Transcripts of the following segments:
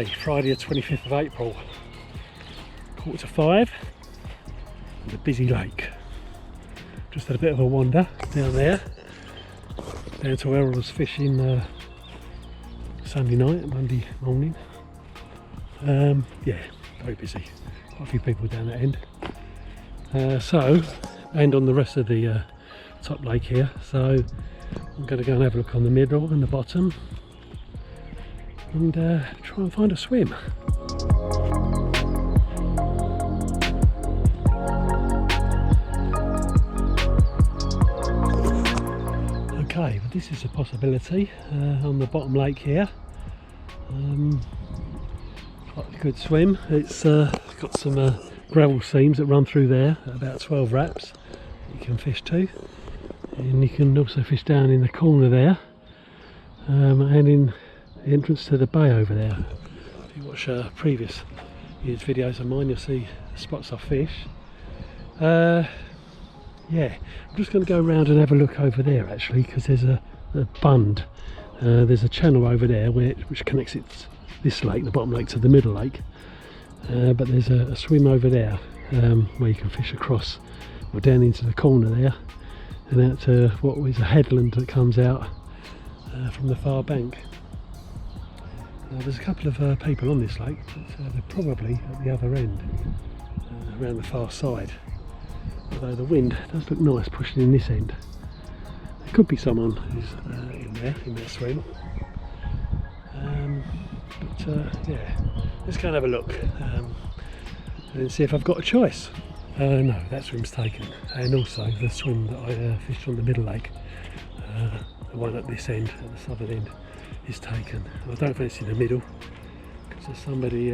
Okay, Friday the 25th of April, 4:45, and a busy lake. Just had a bit of a wander down there, down to where I was fishing Sunday night, Monday morning. Yeah, very busy, quite a few people down that end. And on the rest of the top lake here, so I'm going to go and have a look on the middle and the bottom and try and find a swim. Okay, well this is a possibility on the bottom lake here. Quite a good swim. It's got some gravel seams that run through there at about 12 wraps you can fish to, and you can also fish down in the corner there and in the entrance to the bay over there. If you watch previous years' videos of mine, you'll see the spots I fish. Yeah, I'm just going to go around and have a look over there actually, because there's a bund. There's a channel over there which connects this lake, the bottom lake, to the middle lake. But there's a swim over there where you can fish across or down into the corner there and out to what is a headland that comes out from the far bank. There's a couple of people on this lake, but they're probably at the other end, around the far side. Although the wind does look nice pushing in this end. There could be someone who's in that swim. Yeah, let's go and have a look and see if I've got a choice. No, that swim's taken, and also the swim that I fished on the middle lake, the one at this end, at the southern end, is taken. I don't fancy the middle because there's somebody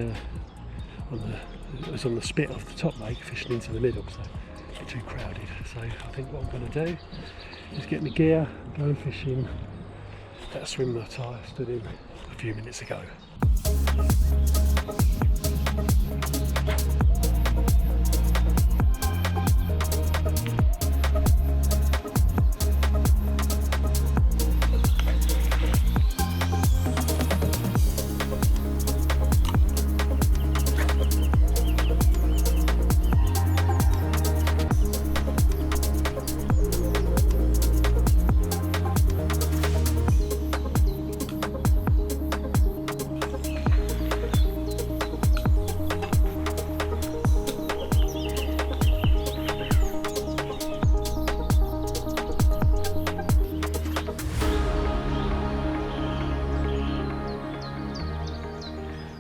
was on the spit off the top lake fishing into the middle, so it's a bit too crowded. So I think what I'm going to do is get my gear and go and fish in that swim that I stood in a few minutes ago.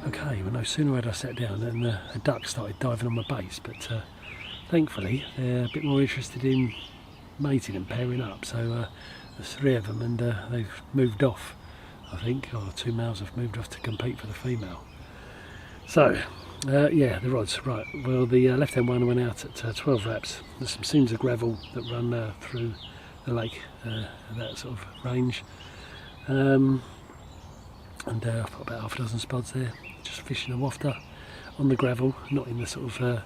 Okay, well no sooner had I sat down than a duck started diving on my base, but thankfully they're a bit more interested in mating and pairing up, so there's 3 of them and they've moved off, I think, or 2 males have moved off to compete for the female. So yeah, the rods, right, well the left hand one went out at 12 wraps. There's some seams of gravel that run through the lake, that sort of range, and I've got about half a dozen spods there, just fishing a wafter on the gravel, not in the sort of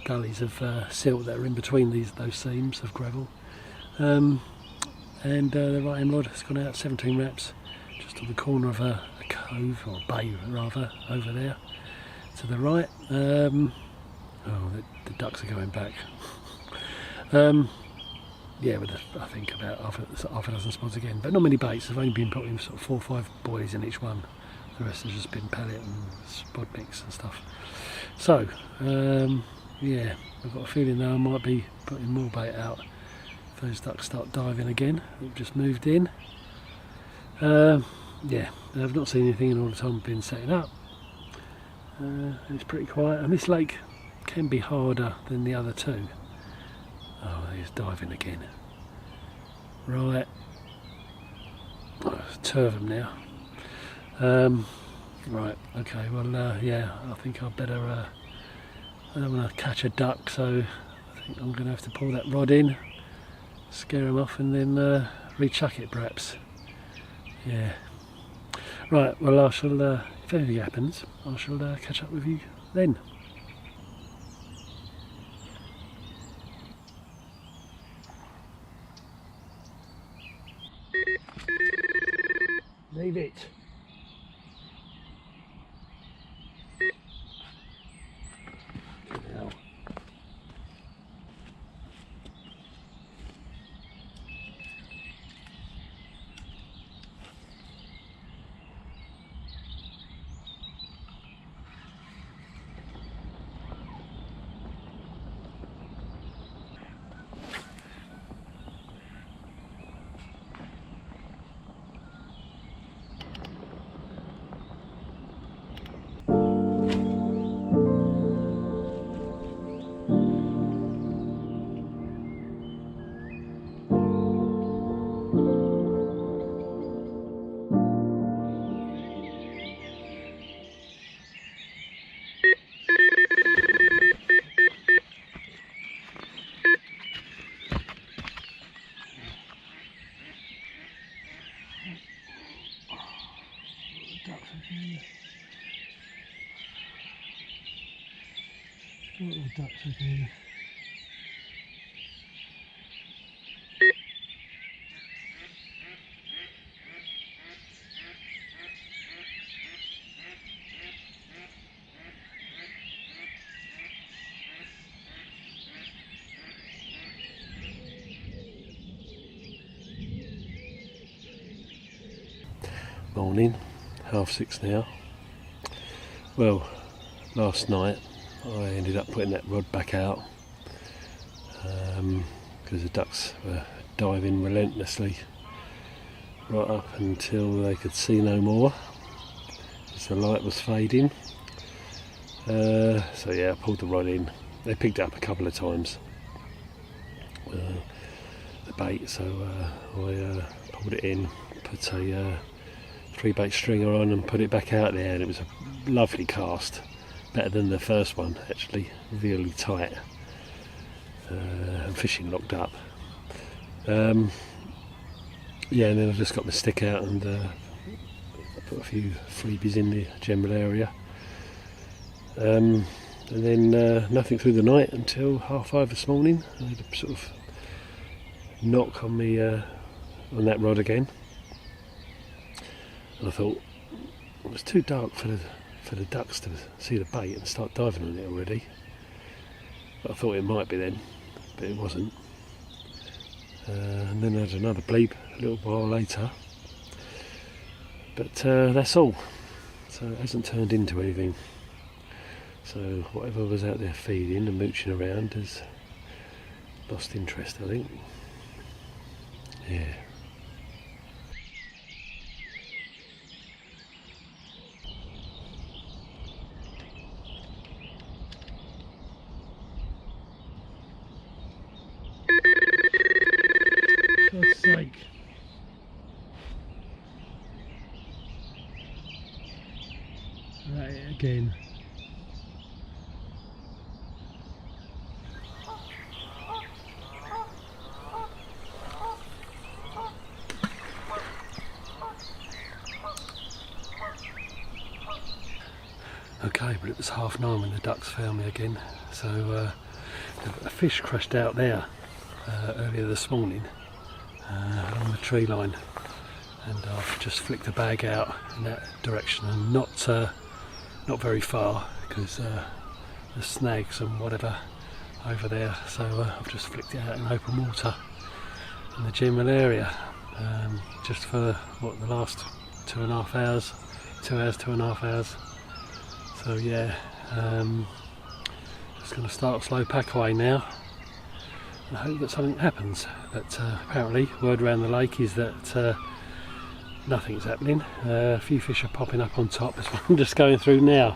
gullies of silt that are in between those seams of gravel. And the right hand rod has gone out 17 wraps, just on the corner of a cove, or a bay rather, over there to the right. Oh, the ducks are going back. Yeah, with I think about half a dozen spods again, but not many baits. I've only been putting sort of 4 or 5 buoys in each one. The rest has just been pellet and spod mix and stuff. So yeah, I've got a feeling now I might be putting more bait out if those ducks start diving again. They've just moved in. Yeah, I've not seen anything in all the time I've been setting up. It's pretty quiet, and this lake can be harder than the other 2. Oh, he's diving again. Right. Oh, there's 2 of them now. Right, okay, well, yeah, I think I'd better, I don't want to catch a duck, so I think I'm going to have to pull that rod in, scare him off, and then rechuck it perhaps. Yeah. Right, well, I shall, if anything happens, I shall catch up with you then. Leave it. ducks again. Morning, 6:30 now. Well, last night I ended up putting that rod back out because the ducks were diving relentlessly right up until they could see no more as the light was fading. So yeah, I pulled the rod in. They picked it up a couple of times, the bait, so I pulled it in, put a 3-bait stringer on and put it back out there, and it was a lovely cast, better than the first one actually, really tight, and fishing locked up. Yeah, and then I just got my stick out and put a few freebies in the general area, and then nothing through the night until 5:30 this morning. I had a sort of knock on me on that rod again. And I thought it was too dark for the ducks to see the bait and start diving on it already. But I thought it might be then, but it wasn't. And then I had another bleep a little while later. But that's all. So it hasn't turned into anything. So whatever was out there feeding and mooching around has lost interest, I think. Yeah. God's sake. Right, again. Okay, but it was 9:30 when the ducks found me again. So a fish crashed out there earlier this morning along the tree line, and I've just flicked the bag out in that direction, and not very far, because there's snags and whatever over there. So I've just flicked it out in open water in the general area, just for what, the last 2.5 hours, 2.5 hours. So yeah, just going to start a slow pack away now. I hope that something happens, but apparently word around the lake is that nothing's happening. A few fish are popping up on top. There's one just going through now,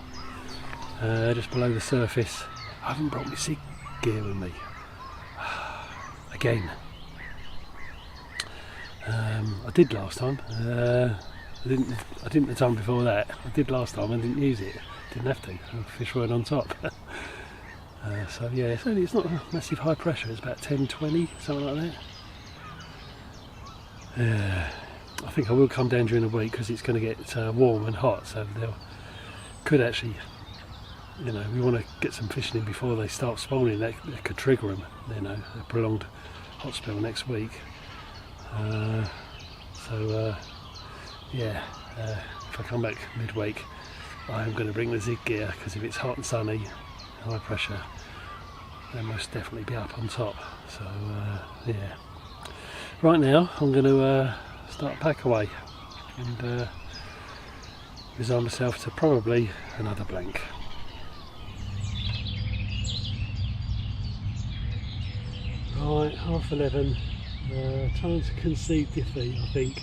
just below the surface. I haven't brought my sig gear with me again. I did last time. I didn't the time before that. I did last time and didn't use it. Didn't have to. The fish weren't on top. So yeah, it's not a massive high pressure. It's about 10-20, something like that. I think I will come down during the week because it's going to get warm and hot. So they could actually, you know, we want to get some fishing in before they start spawning. That could trigger them. You know, a prolonged hot spell next week. Yeah, if I come back midweek, I am going to bring the Zig gear, because if it's hot and sunny, high pressure, they'll most definitely be up on top. So yeah, right now I'm going to start pack away and resign myself to probably another blank. Right, 11:30, time to concede defeat, I think.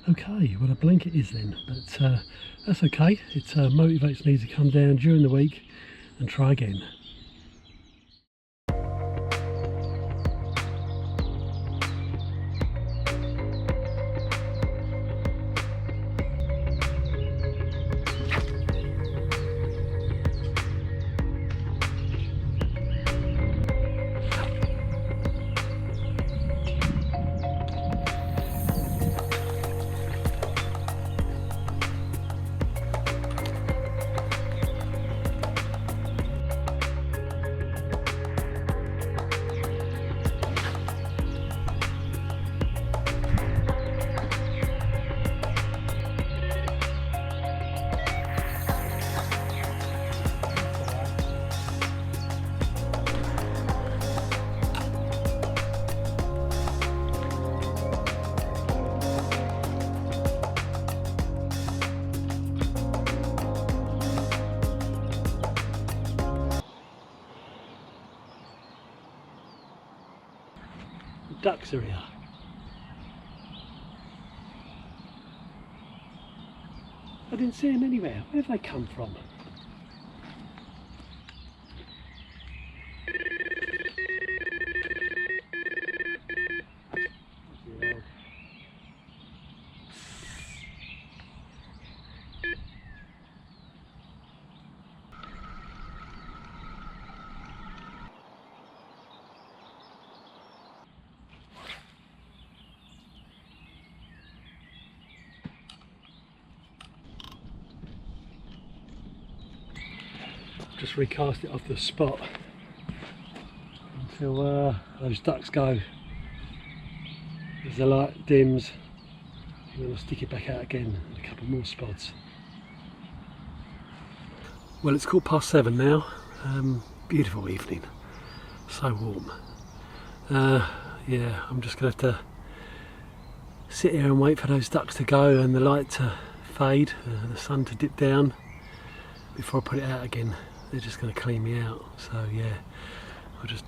Okay, well, a blanket is then, but that's okay. It motivates me to come down during the week and try again. ducks are here. I didn't see them anywhere. Where have they come from? Just recast it off the spot until those ducks go. As the light dims, I'm going to stick it back out again in a couple more spots. Well, it's 7:15 now. Beautiful evening, so warm. Yeah, I'm just going to have to sit here and wait for those ducks to go and the light to fade, the sun to dip down before I put it out again. They're just going to clean me out, so yeah, I'll just,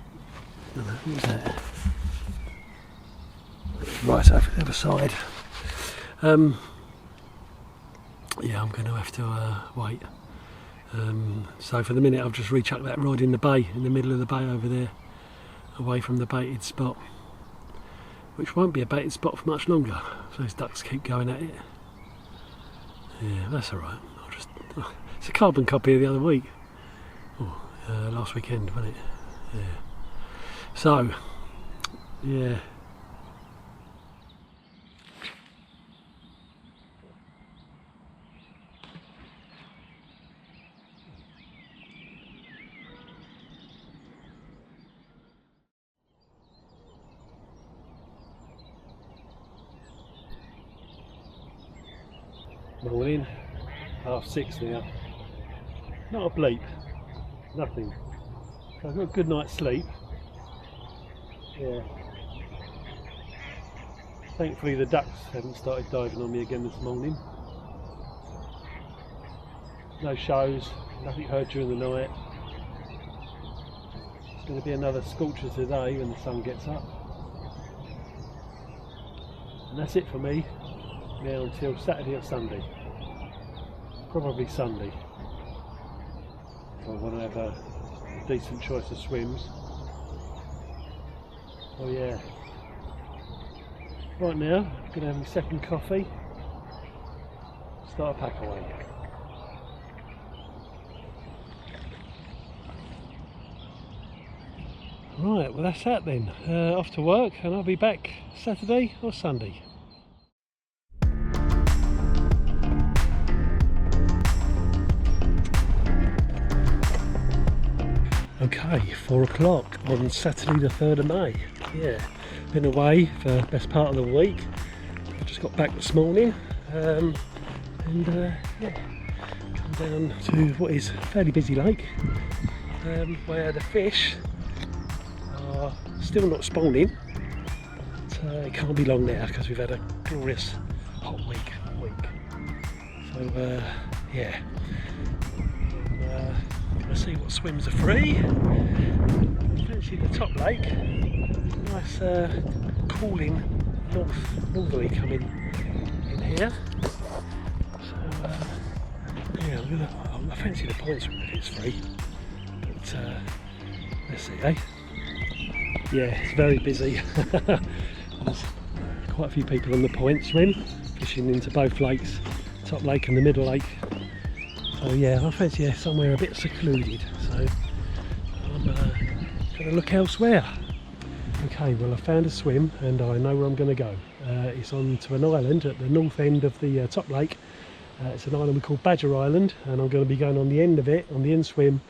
what was that? Right, over the other side. Yeah, I'm going to have to wait. So for the minute I've just rechucked that rod in the bay, in the middle of the bay over there, away from the baited spot, which won't be a baited spot for much longer, so those ducks keep going at it. Yeah, that's alright. It's a carbon copy of the other week. Last weekend, wasn't it? Yeah. So, yeah. Morning, 6:30 now. Not a bleep, nothing. I've got a good night's sleep. Yeah. Thankfully the ducks haven't started diving on me again this morning. No shows, nothing heard during the night. It's going to be another scorcher today when the sun gets up. And that's it for me now until Saturday or Sunday. Probably Sunday. If I want to have a decent choice of swims. Oh yeah. Right now, I'm going to have my second coffee. Start a pack away. Right, well that's that then. Off to work, and I'll be back Saturday or Sunday. Okay, 4 o'clock on Saturday the 3rd of May. Yeah, been away for the best part of the week. I just got back this morning and yeah, come down to what is a fairly busy lake where the fish are still not spawning, but it can't be long now because we've had a glorious hot week. So yeah, gonna see what swims are free. Fancy the top lake. Nice cooling northerly coming in here. So yeah, I fancy the point swim if it's free. But let's see, eh? Yeah, it's very busy. There's quite a few people on the point swim, fishing into both lakes, top lake and the middle lake. So yeah, I fancy somewhere a bit secluded, so I'm going to look elsewhere. Okay, well I found a swim and I know where I'm going to go. It's on to an island at the north end of the top lake. It's an island we call Badger Island, and I'm going to be going on the end of it, on the end swim,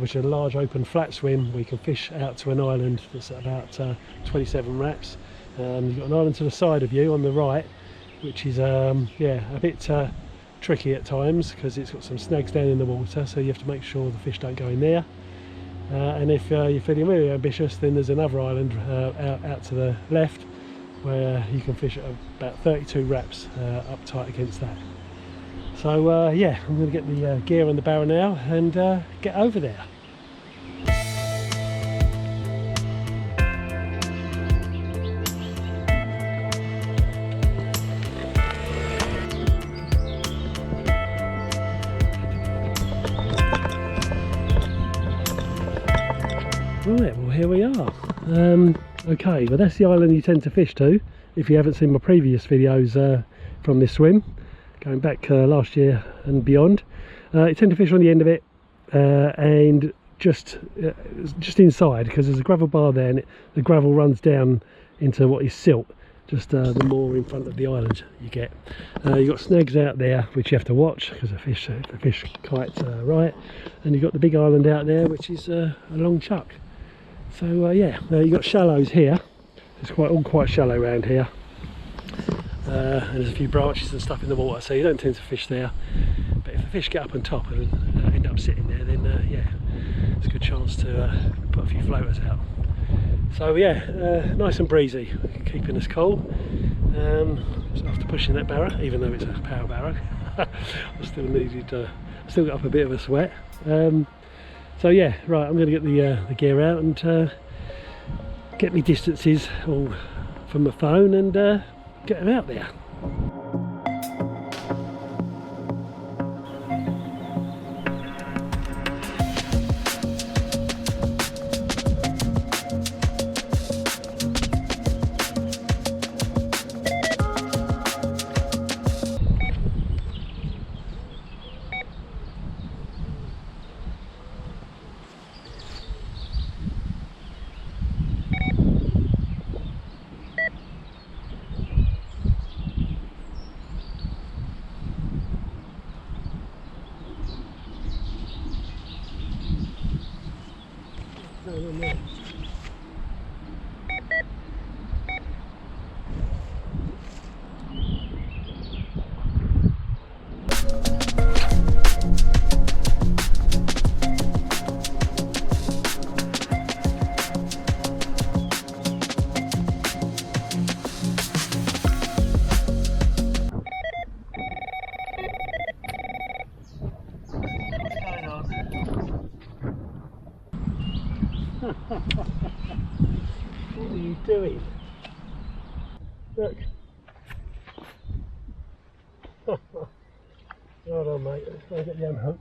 which is a large open flat swim. We can fish out to an island that's at about 27 wraps. You've got an island to the side of you on the right, which is yeah, a bit tricky at times because it's got some snags down in the water, so you have to make sure the fish don't go in there. And if you're feeling really ambitious, then there's another island out to the left where you can fish at about 32 wraps up tight against that. So yeah, I'm going to get the gear on the barrow now and get over there. Right, well here we are. Okay, well that's the island you tend to fish to if you haven't seen my previous videos from this swim, going back last year and beyond. You tend to fish on the end of it and just inside, because there's a gravel bar there and the gravel runs down into what is silt, just the more in front of the island you get. You've got snags out there which you have to watch because the fish kites right, and you've got the big island out there which is a long chuck. So yeah, you've got shallows here. It's all quite shallow around here, and there's a few branches and stuff in the water, so you don't tend to fish there. But if the fish get up on top and end up sitting there, then yeah, it's a good chance to put a few floaters out. So yeah, nice and breezy, keeping us cool. So after pushing that barrow, even though it's a power barrow, I still got up a bit of a sweat. So yeah, right, I'm going to get the gear out and get me distances all from my phone and get them out there. What are you doing? Look. Hold on, mate. Let's go get the unhook.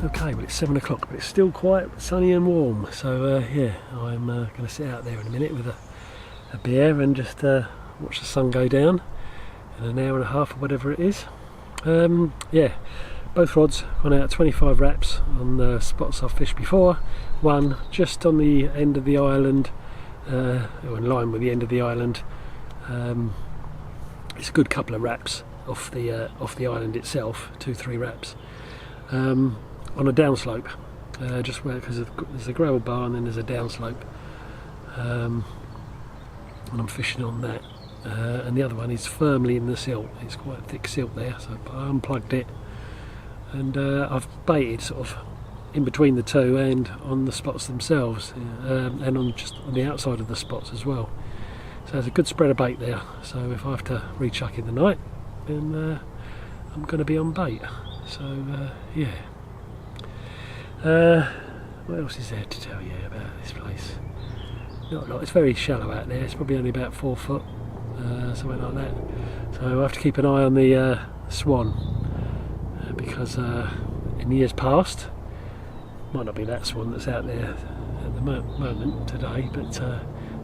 Okay, well it's 7 o'clock, but it's still quite sunny and warm. So yeah, I'm going to sit out there in a minute with a beer and just watch the sun go down in an hour and a half or whatever it is. Yeah, both rods gone out 25 wraps on the spots I've fished before. One just on the end of the island, or in line with the end of the island. It's a good couple of wraps off the island itself, 2-3 wraps. On a downslope, just where, because there's a gravel bar and then there's a downslope, and I'm fishing on that. And the other one is firmly in the silt. It's quite thick silt there, so I unplugged it, and I've baited sort of in between the two and on the spots themselves, and on just on the outside of the spots as well. So there's a good spread of bait there. So if I have to rechuck in the night, then I'm going to be on bait. So yeah. What else is there to tell you about this place? Not a lot. It's very shallow out there. It's probably only about 4 foot, something like that. So I have to keep an eye on the swan, because in years past, might not be that swan that's out there at the moment today, but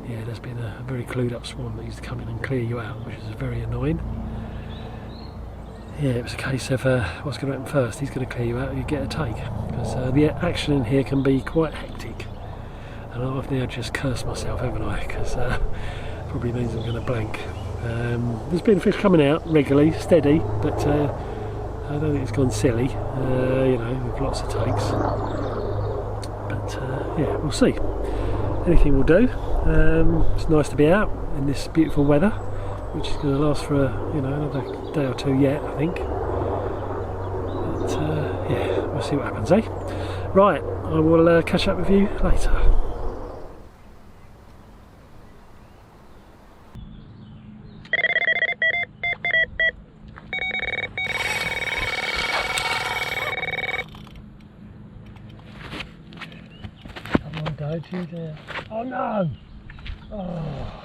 yeah, there's been a very clued up swan that used to come in and clear you out, which is very annoying. Yeah, it was a case of what's going to happen first. He's going to clear you out, you get a take, because the action in here can be quite hectic. And I've now just cursed myself, haven't I? Because probably means I'm going to blank. There's been fish coming out regularly, steady, but I don't think it's gone silly. You know, with lots of takes. But yeah, we'll see. Anything will do. It's nice to be out in this beautiful weather, which is going to last for another day or two yet, I think. But yeah, we'll see what happens, eh? Right, I will catch up with you later. Come on, don't you dare. Oh no! Oh,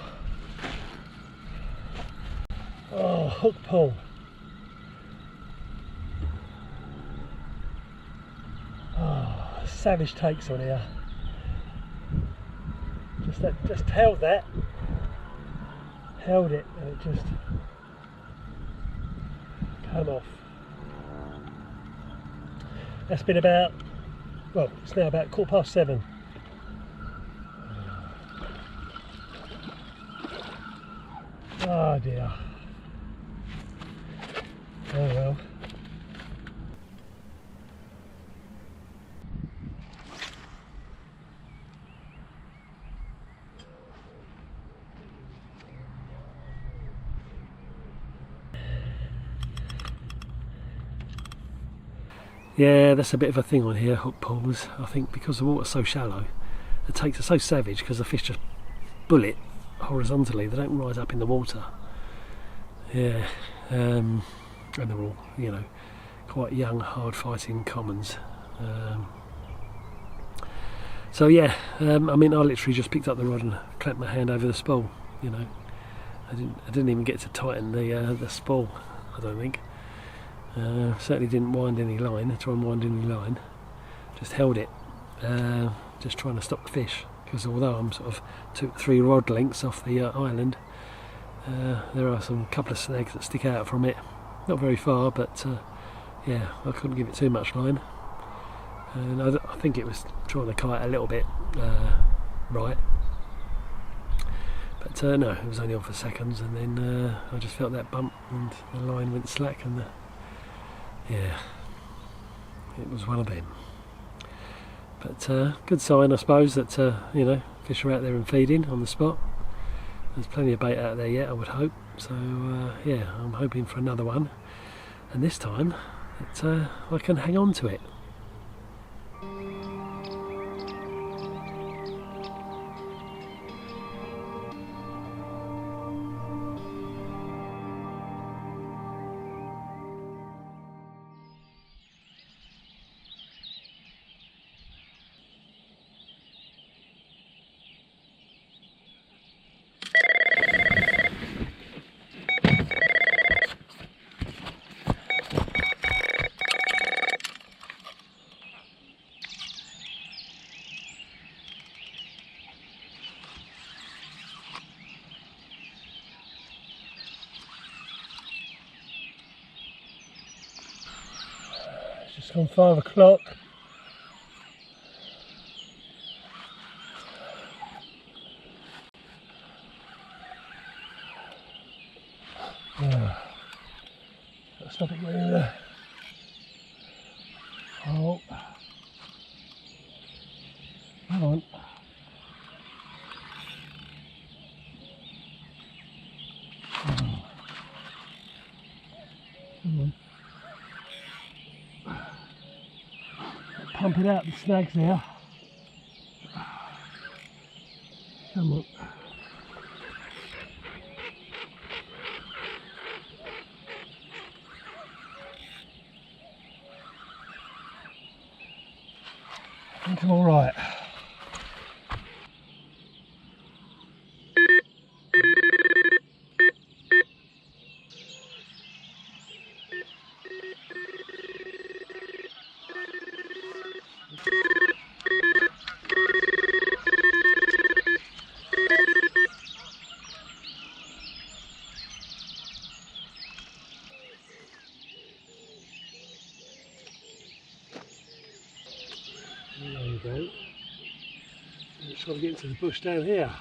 oh, hook pull. Oh, savage takes on here. Just held it, and it just came off. That's been about, well, it's now about 7:15. Oh dear. Oh well. Yeah, that's a bit of a thing on here, hook pulls. I think because the water's so shallow, the takes are so savage because the fish just bullet horizontally, they don't rise up in the water. Yeah, and they're all, you know, quite young, hard fighting commons. So yeah, I mean, I literally just picked up the rod and clapped my hand over the spool. You know, I didn't even get to tighten the spool, I don't think. Certainly didn't wind any line, try and wind any line. Just held it, just trying to stop the fish. Because although I'm sort of 2-3 rod lengths off the island, there are some couple of snags that stick out from it. Not very far, but yeah, I couldn't give it too much line. And I think it was trying to kite a little bit right. But no, it was only on for seconds, and then I just felt that bump and the line went slack, and yeah, it was one of them. But good sign, I suppose, that you know, fish are out there and feeding on the spot. There's plenty of bait out there yet, I would hope. So yeah, I'm hoping for another one, and this time that I can hang on to it. It's just gone 5 o'clock. Stop it getting there. Oh, come on. Come on. Pump it out the snags now. Come on. I think I'm all right. There you go. Let's try to get into the bush down here.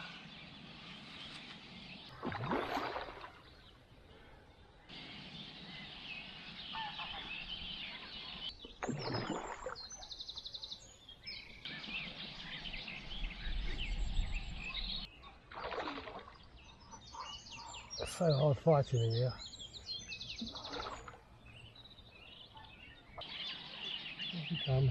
It's so hard fighting in here. come.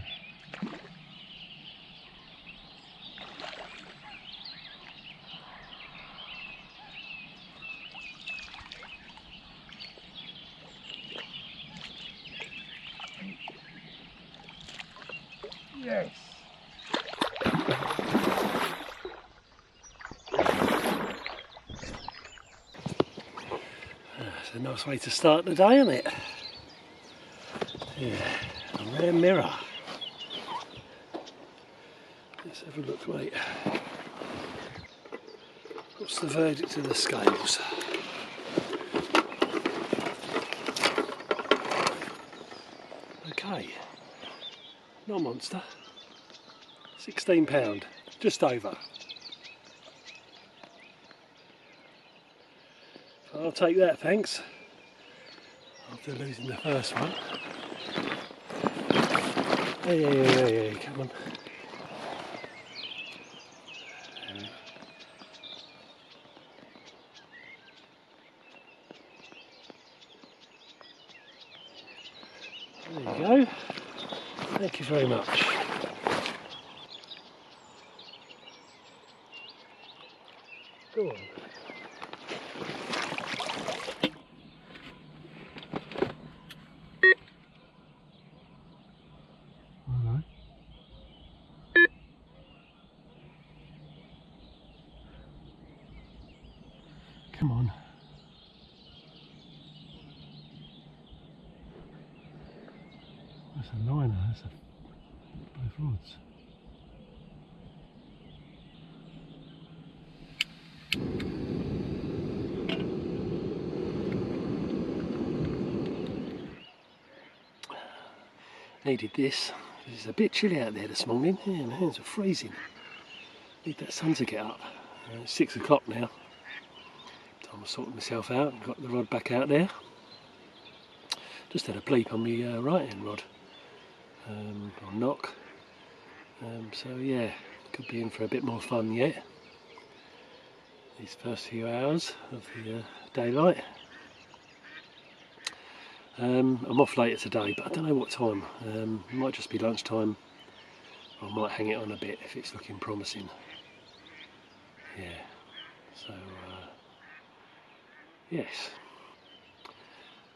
Yes. That's a nice way to start the day, isn't it? Yeah, a rare mirror. Let's have a look, mate. What's the verdict of the scales? Okay, not a monster. £16, just over. I'll take that, thanks. After losing the first one. Hey, come on. There you go. Thank you very much. Go on. Alright. Come on. That's a liner, that's both rods. Needed this. It's a bit chilly out there this morning. Yeah, my hands are freezing. Need that sun to get up. It's 6 o'clock now. Time to sort myself out and got the rod back out there. Just had a bleep on my right hand rod. Or knock. So yeah, could be in for a bit more fun yet. These first few hours of the daylight. I'm off later today, but I don't know what time. It might just be lunchtime. I might hang it on a bit if it's looking promising. Yeah, so yes.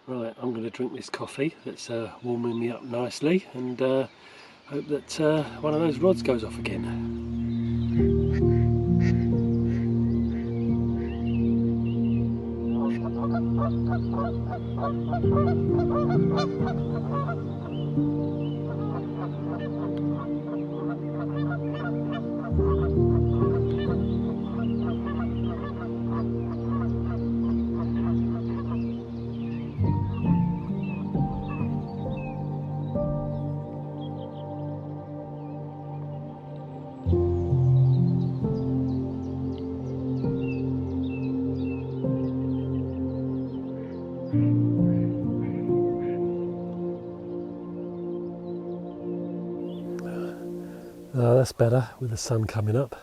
Right, I'm going to drink this coffee that's warming me up nicely, and hope that one of those rods goes off again. That's better with the sun coming up.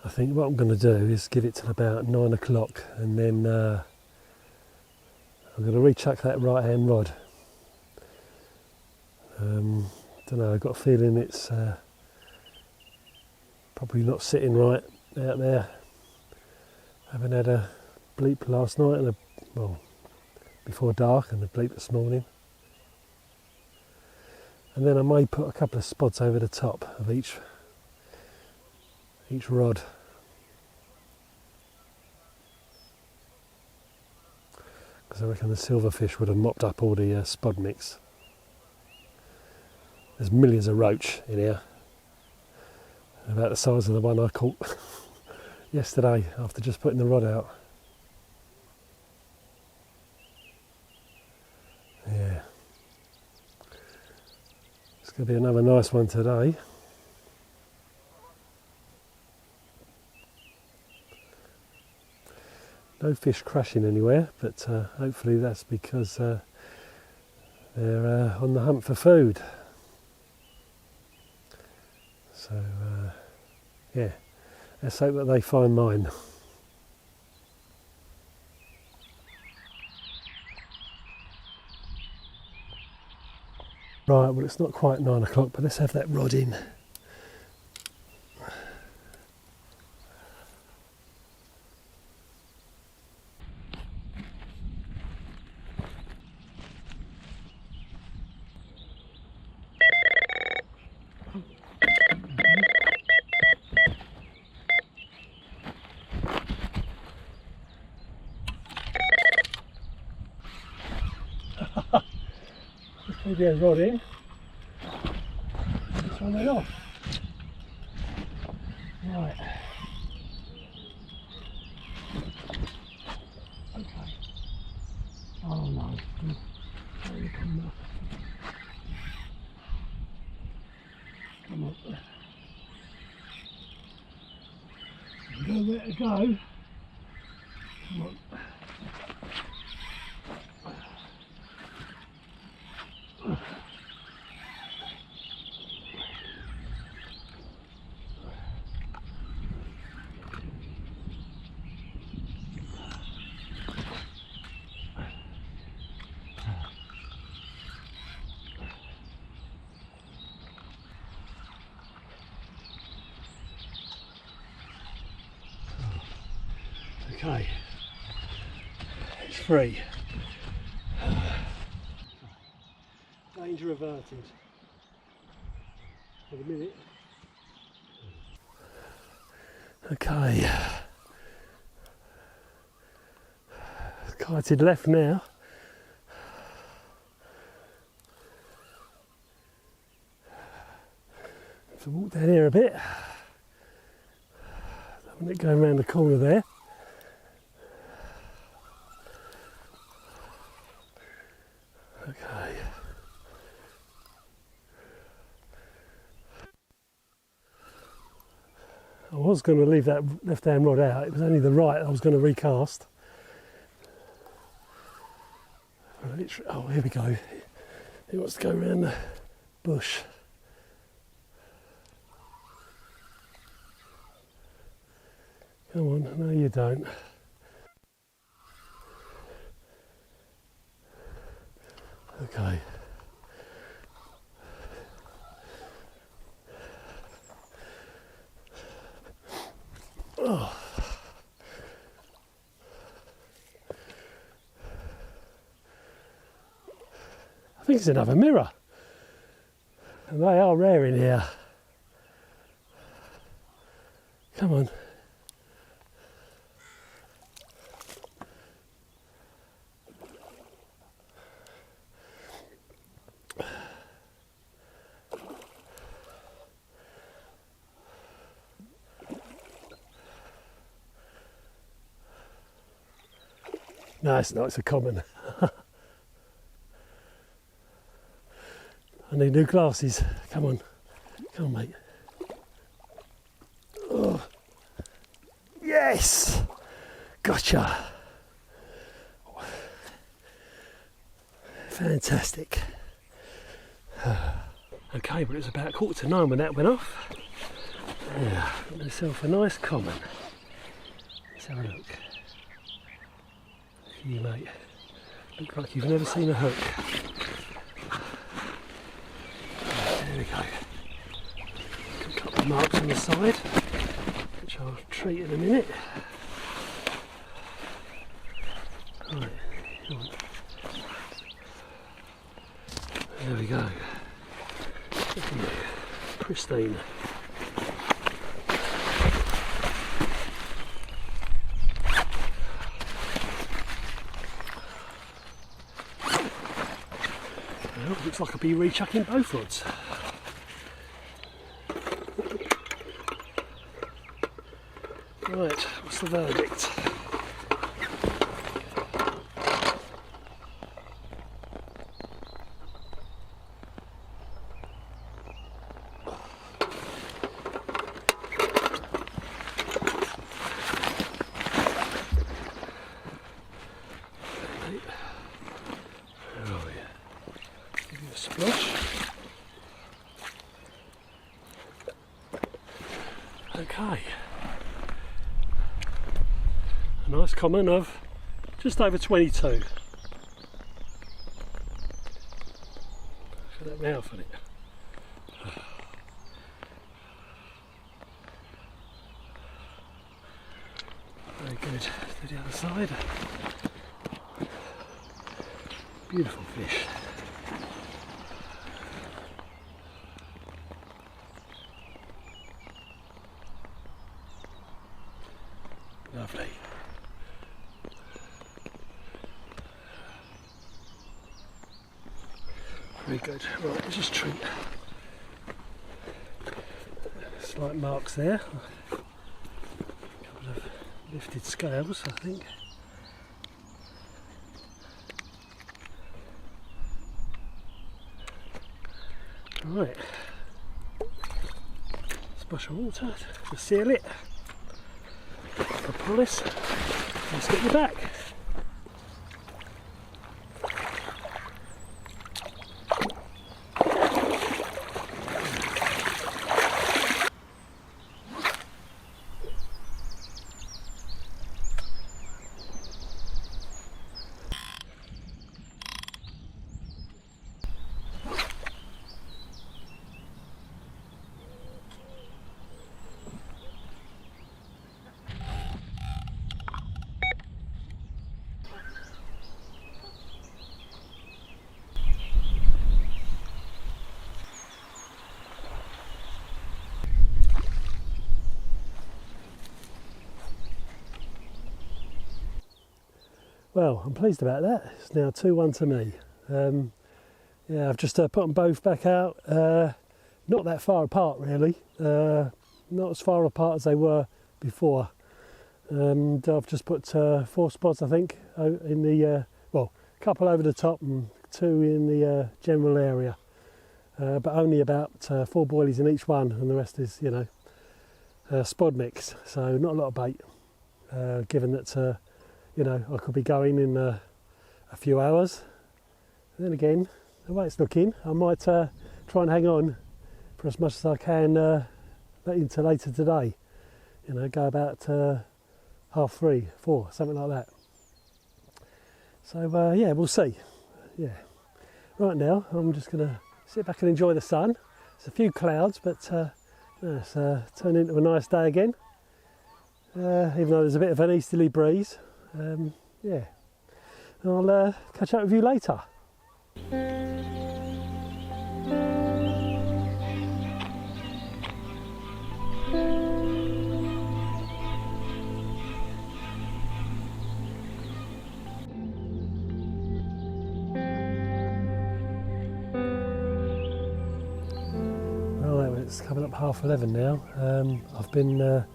I think what I'm going to do is give it till about 9 o'clock, and then I'm going to rechuck that right hand rod. Don't know, I've got a feeling it's probably not sitting right out there. Having had a bleep last night and well, before dark, and a bleep this morning. And then I may put a couple of spots over the top of each rod. Because I reckon the silverfish would have mopped up all the spod mix. There's millions of roach in here. About the size of the one I caught yesterday after just putting the rod out. Yeah. It's going to be another nice one today. No fish crashing anywhere, but hopefully that's because they're on the hunt for food. So yeah, let's hope that they find mine. Right, well it's not quite 9 o'clock, but let's have that rod in. Let's put the rod in. This one went off. Right. Okay. Oh no. Come on. Nowhere to go. Come on. Okay, it's free. Danger averted. For the minute. Okay. Kited left now. So walk down here a bit. Don't want it going around the corner there. Okay. I was going to leave that left hand rod out, it was only the right I was going to recast. Oh, here we go. He wants to go around the bush. Come on, no you don't. Okay. Oh. I think it's another mirror. And they are rare in here. Come on. No, it's not, it's a common. I need new glasses. Come on. Come on, mate. Oh. Yes! Gotcha! Fantastic. Okay, but it was about 9:15 when that went off. Yeah, got myself a nice common. Let's have a look. You mate, look like you've never seen a hook. There we go. Got a couple of marks on the side, which I'll treat in a minute. Right, there we go. Pristine. Looks like I'll be rechucking both rods. Right, what's the verdict? Splosh. Okay, a nice common of just over 22. So that up mouth on it. Very good. To the other side. Beautiful fish. Lovely. Very good. Right, let's just treat. Slight marks there. A couple of lifted scales, I think. Right. Splash of water to seal it. For polish. Let's get you back. Well, I'm pleased about that. It's now 2-1 to me. Yeah, I've just put them both back out. Not that far apart, really. Not as far apart as they were before. And I've just put 4 spots, I think, in the well, a couple over the top and 2 in the general area. But only about 4 boilies in each one, and the rest is, you know, spod mix. So not a lot of bait, given that. You know, I could be going in a few hours. And then again, the way it's looking, I might try and hang on for as much as I can into later today. You know, go about 3:30, 4, something like that. So yeah, we'll see. Yeah. Right now, I'm just going to sit back and enjoy the sun. There's a few clouds, but it's turned into a nice day again. Even though there's a bit of an easterly breeze. Yeah, I'll catch up with you later. Well, it's coming up 11:30 now. I've been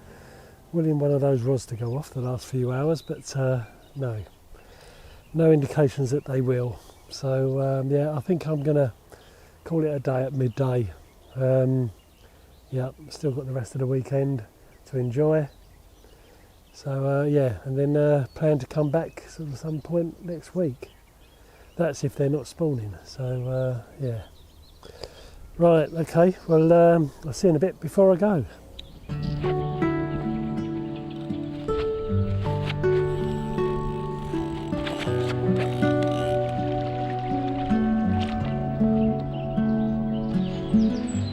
willing one of those rods to go off the last few hours, but no indications that they will. So yeah, I think I'm gonna call it a day at midday. Yeah, still got the rest of the weekend to enjoy. So yeah, and then plan to come back sort of some point next week. That's if they're not spawning. So yeah. Right, okay. Well, I'll see you in a bit before I go.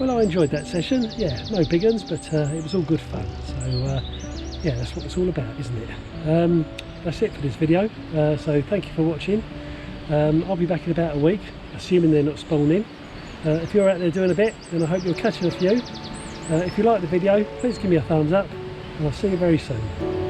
I enjoyed that session. Yeah, no big uns, but it was all good fun. So yeah, that's what it's all about, isn't it? That's it for this video. So thank you for watching. I'll be back in about a week, assuming they're not spawning. If you're out there doing a bit, then I hope you're catching a few. If you like the video, please give me a thumbs up, and I'll see you very soon.